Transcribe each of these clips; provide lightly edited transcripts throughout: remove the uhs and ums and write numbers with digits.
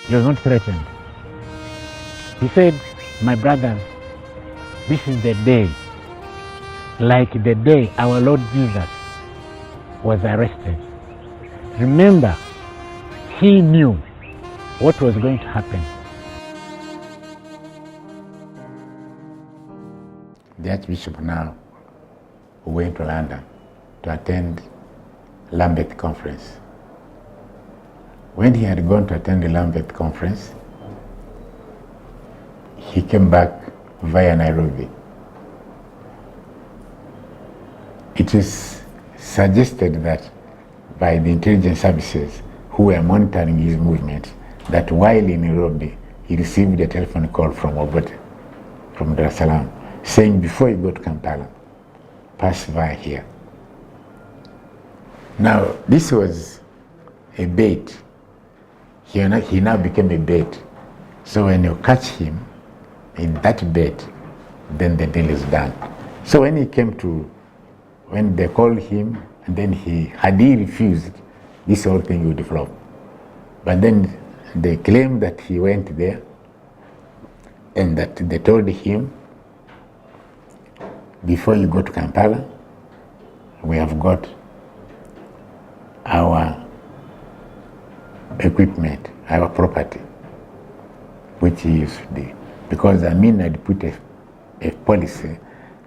He was not threatened. He said, my brothers, this is the day, like the day our Lord Jesus was arrested. Remember, he knew what was going to happen. The Archbishop now went to London to attend Lambeth Conference. When he had gone to attend the Lambeth Conference, he came back via Nairobi. It is suggested that by the intelligence services who were monitoring his movements, that while in Nairobi, he received a telephone call from Obote, from Dar es Salaam, saying, before you go to Kampala, pass via here. Now, this was a bait. He now became a bait. So when you catch him in that bait, then the deal is done. So when they called him, and then had he refused, this whole thing would flop. But then they claimed that he went there, and that they told him, before you go to Kampala, we have got our equipment, our property, which he used to do. Because Amin had put a policy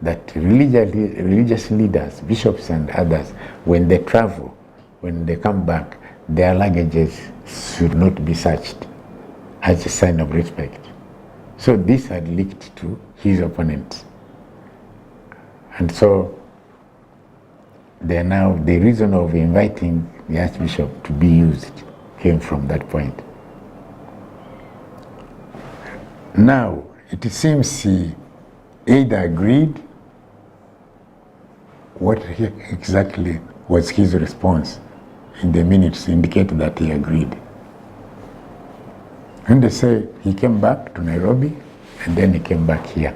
that religious leaders, bishops and others, when they travel, when they come back, their luggages should not be searched as a sign of respect. So this had leaked to his opponents. And so the reason of inviting the Archbishop to be used came from that point. Now, it seems he either agreed, what exactly was his response in the minutes indicate that he agreed. And they say he came back to Nairobi and then he came back here.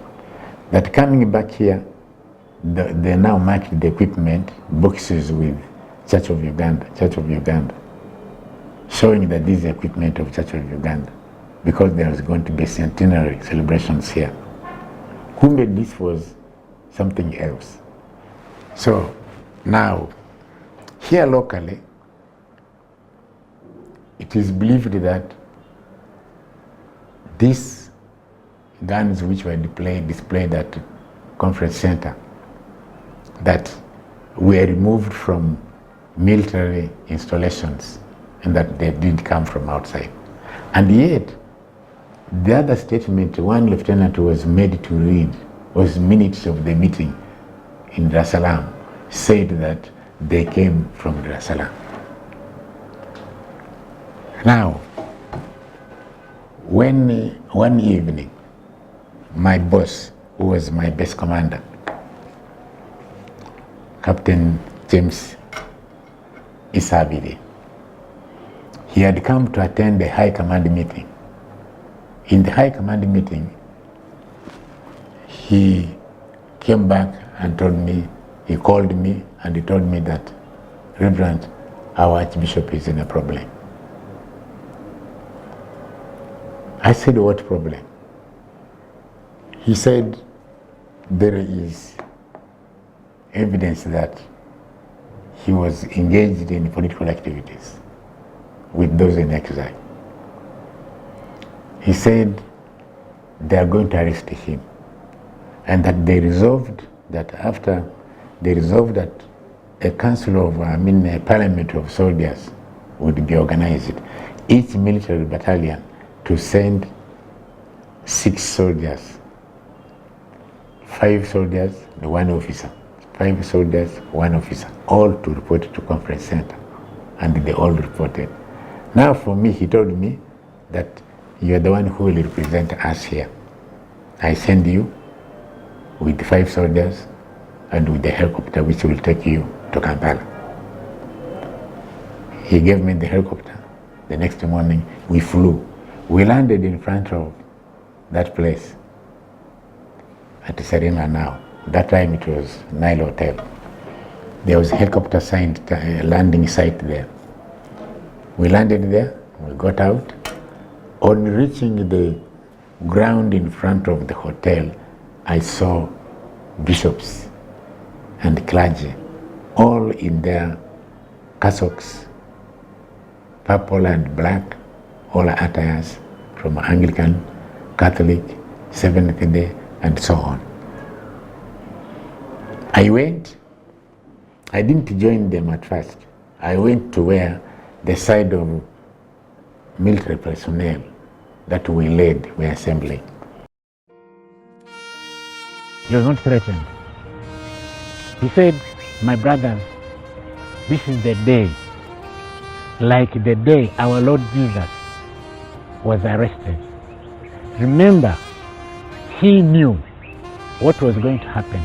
That coming back here, they now marked the equipment boxes with Church of Uganda, showing that this is equipment of Church of Uganda, because there was going to be centenary celebrations here. Who made this was something else. So now, here locally, it is believed that these guns which were displayed at conference center, that were removed from military installations and that they did come from outside. And yet, the other statement one lieutenant was made to read was minutes of the meeting in Dar es Salaam, said that they came from Dar es Salaam. Now, one evening, my boss, who was my base commander, Captain James Isabidi, he had come to attend the High Command meeting. In the High Command meeting, he came back and told me, he called me and he told me that, Reverend, our Archbishop is in a problem. I said, what problem? He said, there is evidence that he was engaged in political activities with those in exile. He said they are going to arrest him, and that they resolved that a council of, a parliament of soldiers would be organized, each military battalion to send 6 soldiers, 5 soldiers, 1 officer, 5 soldiers, 1 officer, all to report to conference center, and they all reported. Now for me, he told me that you are the one who will represent us here. I send you with 5 soldiers and with the helicopter which will take you to Kampala. He gave me the helicopter. The next morning we flew. We landed in front of that place at Serena now. That time it was Nile Hotel. There was a helicopter landing site there. We landed there, we got out, On reaching the ground in front of the hotel, I saw bishops and clergy, all in their cassocks, purple and black, all attires from Anglican, Catholic, Seventh-day, and so on. I went. I didn't join them at first. I went to where the side of military personnel that we led were assembling. He was not threatened. He said, my brothers, this is the day, like the day our Lord Jesus was arrested. Remember, he knew what was going to happen.